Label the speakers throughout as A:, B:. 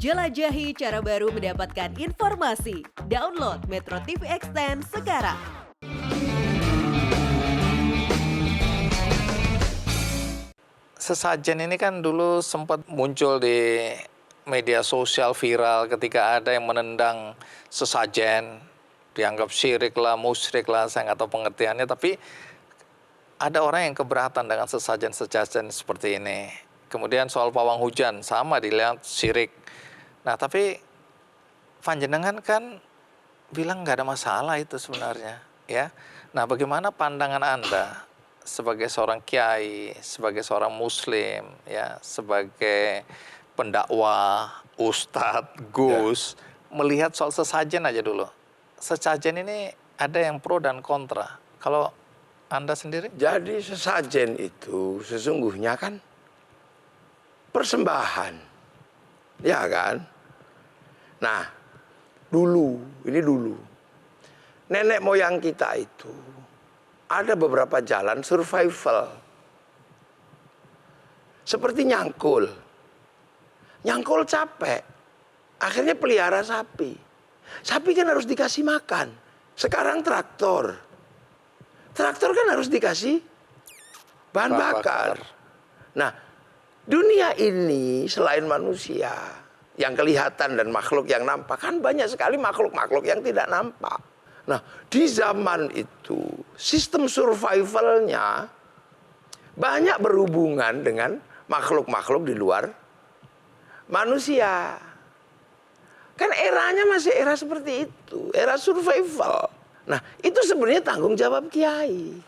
A: Jelajahi cara baru mendapatkan informasi. Download Metro TV Extend sekarang.
B: Sesajen ini kan dulu sempat muncul di media sosial viral ketika ada yang menendang sesajen, dianggap syirik lah, musyrik lah, saya nggak tahu pengertiannya, tapi ada orang yang keberatan dengan sesajen-sesajen seperti ini. Kemudian soal pawang hujan, sama dilihat syirik. Nah, tapi panjenengan kan bilang nggak ada masalah itu sebenarnya, ya. Nah, bagaimana pandangan Anda sebagai seorang kiai, sebagai seorang muslim, ya, sebagai pendakwah, ustadz, gus, melihat soal sesajen aja dulu. Sesajen ini ada yang pro dan kontra. Kalau Anda sendiri?
C: Jadi sesajen itu sesungguhnya kan persembahan, ya kan? Nah, dulu, nenek moyang kita itu ada beberapa jalan survival. Seperti nyangkul. Nyangkul capek, akhirnya pelihara sapi. Sapi kan harus dikasih makan. Sekarang traktor. Traktor kan harus dikasih bahan bakar. Nah, dunia ini selain manusia yang kelihatan dan makhluk yang nampak, kan banyak sekali makhluk-makhluk yang tidak nampak. Nah, di zaman itu sistem survivalnya banyak berhubungan dengan makhluk-makhluk di luar manusia. Kan eranya masih era seperti itu, era survival. Nah, itu sebenarnya tanggung jawab kiai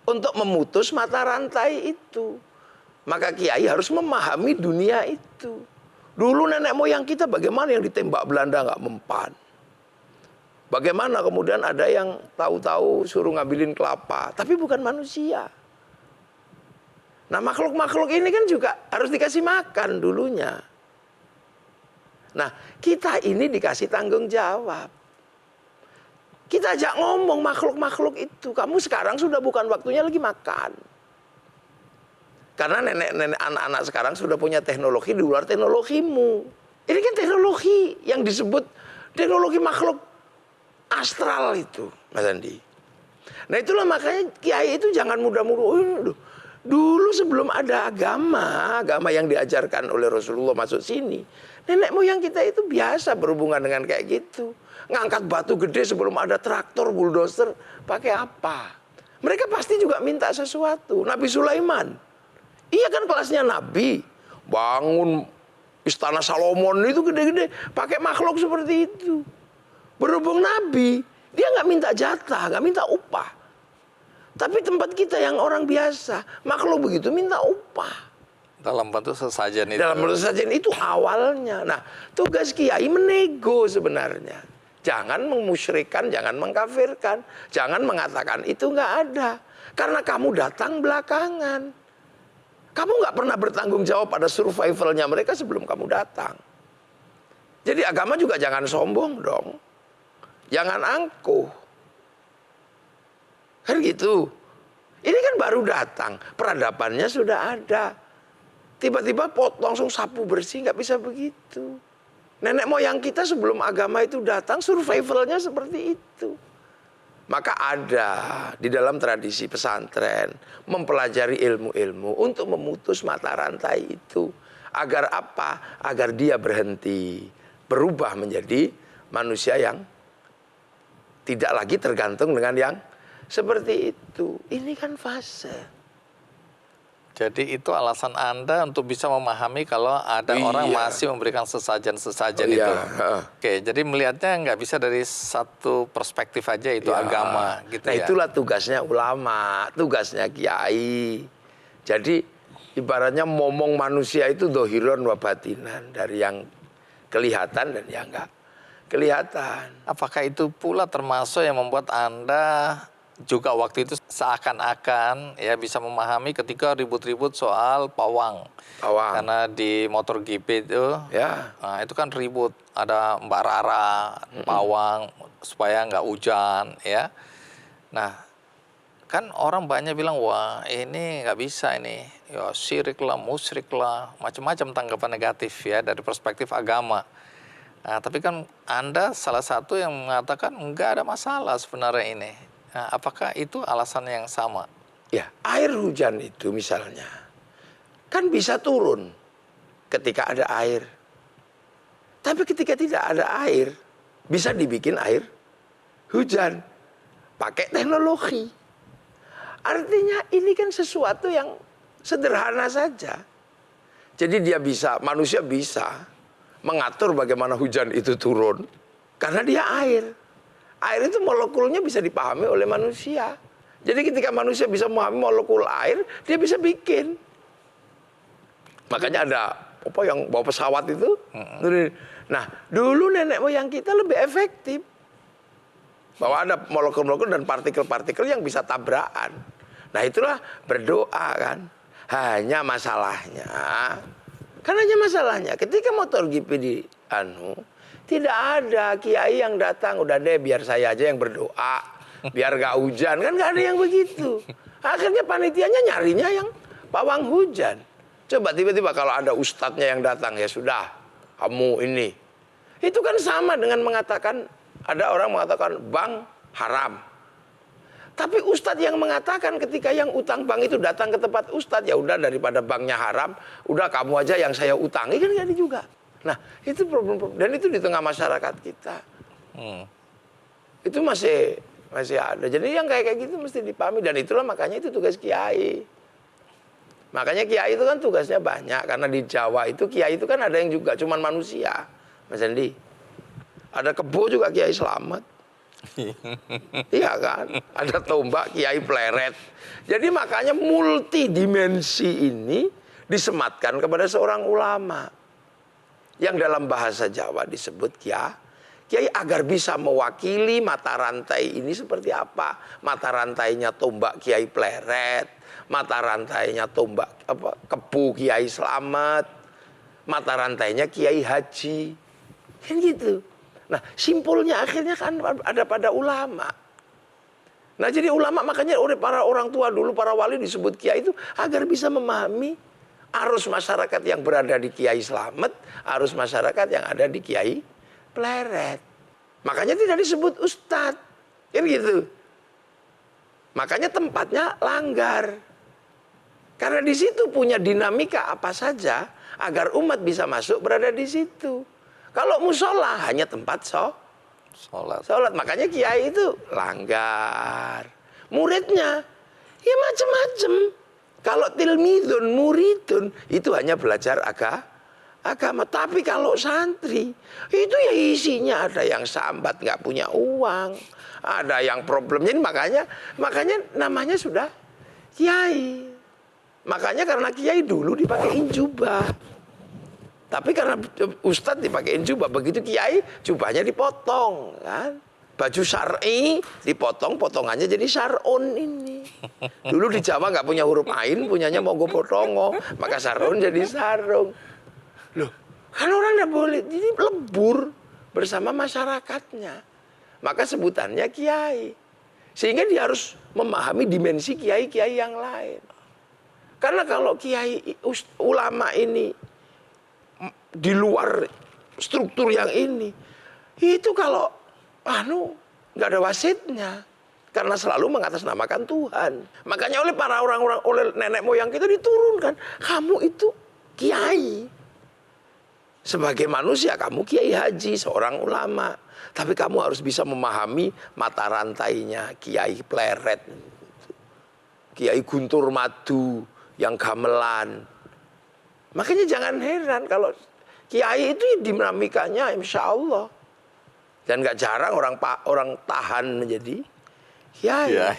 C: untuk memutus mata rantai itu. Maka kiai harus memahami dunia itu. Dulu nenek moyang kita bagaimana yang ditembak Belanda nggak mempan. Bagaimana kemudian ada yang tahu-tahu suruh ngambilin kelapa, tapi bukan manusia. Nah, makhluk-makhluk ini kan juga harus dikasih makan dulunya. Nah, kita ini dikasih tanggung jawab. Kita ajak ngomong makhluk-makhluk itu, kamu sekarang sudah bukan waktunya lagi makan. Karena nenek-nenek anak-anak sekarang sudah punya teknologi di luar teknologimu. Ini kan teknologi yang disebut teknologi makhluk astral itu, Mas Andi. Nah, itulah makanya kiai itu jangan mudah-mudah. Dulu sebelum ada agama yang diajarkan oleh Rasulullah masuk sini, nenek moyang kita itu biasa berhubungan dengan kayak gitu. Ngangkat batu gede sebelum ada traktor, bulldozer, pakai apa? Mereka pasti juga minta sesuatu. Nabi Sulaiman, iya kan kelasnya Nabi, bangun istana Salomon itu gede-gede, pakai makhluk seperti itu. Berhubung Nabi, dia nggak minta jatah, nggak minta upah. Tapi tempat kita yang orang biasa, makhluk begitu minta upah.
B: Dalam bentuk sesajen itu.
C: Dalam bentuk sesajen itu awalnya. Nah, tugas kiai menego sebenarnya. Jangan memusyrikan, jangan mengkafirkan, jangan mengatakan itu nggak ada. Karena kamu datang belakangan. Kamu nggak pernah bertanggung jawab pada survivalnya mereka sebelum kamu datang. Jadi agama juga jangan sombong dong. Jangan angkuh. Kan gitu. Ini kan baru datang. Peradabannya sudah ada. Tiba-tiba langsung sapu bersih. Nggak bisa begitu. Nenek moyang kita sebelum agama itu datang, survivalnya seperti itu. Maka ada di dalam tradisi pesantren mempelajari ilmu-ilmu untuk memutus mata rantai itu. Agar apa? Agar dia berhenti. Berubah menjadi manusia yang tidak lagi tergantung dengan yang seperti itu. Ini kan fase.
B: Jadi itu alasan Anda untuk bisa memahami kalau ada orang masih memberikan sesajen-sesajen itu. Oke, jadi melihatnya nggak bisa dari satu perspektif aja itu agama gitu.
C: Nah, itulah tugasnya ulama, tugasnya kiai. Jadi ibaratnya momong manusia itu dohiron wa batinan, dari yang kelihatan dan yang nggak kelihatan.
B: Apakah itu pula termasuk yang membuat Anda juga waktu itu seakan-akan ya bisa memahami ketika ribut-ribut soal pawang. Karena di motor GP itu, nah itu kan ribut, ada Mbak Rara, pawang supaya nggak hujan, ya. Nah, kan orang banyak bilang, wah ini nggak bisa ini, ya syirik lah, musyrik lah, macam-macam tanggapan negatif ya dari perspektif agama. Nah, tapi kan Anda salah satu yang mengatakan nggak ada masalah sebenarnya ini. Nah, apakah itu alasan yang sama?
C: Ya, air hujan itu misalnya kan bisa turun ketika ada air. Tapi ketika tidak ada air, bisa dibikin air hujan pakai teknologi. Artinya ini kan sesuatu yang sederhana saja. Jadi manusia bisa mengatur bagaimana hujan itu turun karena dia air. Air itu molekulnya bisa dipahami oleh manusia. Jadi ketika manusia bisa memahami molekul air, dia bisa bikin. Makanya ada apa yang bawa pesawat itu. Nah, dulu nenek moyang kita lebih efektif. Bahwa ada molekul-molekul dan partikel-partikel yang bisa tabrakan. Nah, itulah berdoa kan. Hanya masalahnya ketika motor GP tidak ada kiai yang datang, udah deh biar saya aja yang berdoa, biar gak hujan, kan gak ada yang begitu. Akhirnya panitianya nyarinya yang pawang hujan. Coba tiba-tiba kalau ada ustadznya yang datang, ya sudah, kamu ini. Itu kan sama dengan mengatakan, ada orang mengatakan bank haram. Tapi ustadz yang mengatakan ketika yang utang bank itu datang ke tempat ustadz, ya udah daripada banknya haram, udah kamu aja yang saya utangi, kan gak juga. Nah, itu problem, dan itu di tengah masyarakat kita. Itu masih ada. Jadi yang kayak gitu mesti dipahami, dan itulah makanya itu tugas kiai. Makanya kiai itu kan tugasnya banyak, karena di Jawa itu kiai itu kan ada yang juga cuman manusia, Mas Andi. Ada kebo juga kiai selamat. Iya kan? Ada tombak kiai pleret. Jadi makanya multidimensi ini disematkan kepada seorang ulama. Yang dalam bahasa Jawa disebut kiai agar bisa mewakili mata rantai ini seperti apa. Mata rantainya tombak kiai pleret, mata rantainya tombak kebu kiai selamat, mata rantainya kiai haji. Kan gitu. Nah, simpulnya akhirnya kan ada pada ulama. Nah, jadi ulama makanya oleh para orang tua dulu, para wali disebut kiai itu agar bisa memahami arus masyarakat yang berada di kiai selamat, arus masyarakat yang ada di kiai pleret. Makanya tidak disebut ustadz. Kan gitu. Makanya tempatnya langgar. Karena di situ punya dinamika apa saja agar umat bisa masuk berada di situ. Kalau musola hanya tempat sholat. Makanya kiai itu langgar. Muridnya ya macam-macam. Kalau tilmidun, muridun itu hanya belajar agama. Tapi kalau santri itu ya isinya ada yang sambat nggak punya uang, ada yang problemnya. Makanya namanya sudah kiai. Makanya karena kiai dulu dipakein jubah. Tapi karena ustadz dipakein jubah, begitu kiai jubahnya dipotong kan. Baju syar'i dipotong, potongannya jadi syar'un ini. Dulu di Jawa nggak punya huruf ain, punyanya mogo potongo, maka syar'un jadi sarung. Loh, kan orang nggak boleh, jadi lebur bersama masyarakatnya. Maka sebutannya kiai. Sehingga dia harus memahami dimensi kiai-kiai yang lain. Karena kalau kiai ulama ini di luar struktur yang ini, itu kalau nggak ada wasitnya, karena selalu mengatasnamakan Tuhan. Makanya oleh para orang-orang, oleh nenek moyang kita diturunkan, kamu itu kiai. Sebagai manusia kamu kiai haji, seorang ulama, tapi kamu harus bisa memahami mata rantainya kiai pleret, kiai guntur madu yang gamelan. Makanya jangan heran kalau kiai itu dinamikanya insya Allah. Dan gak jarang orang tahan menjadi kiai.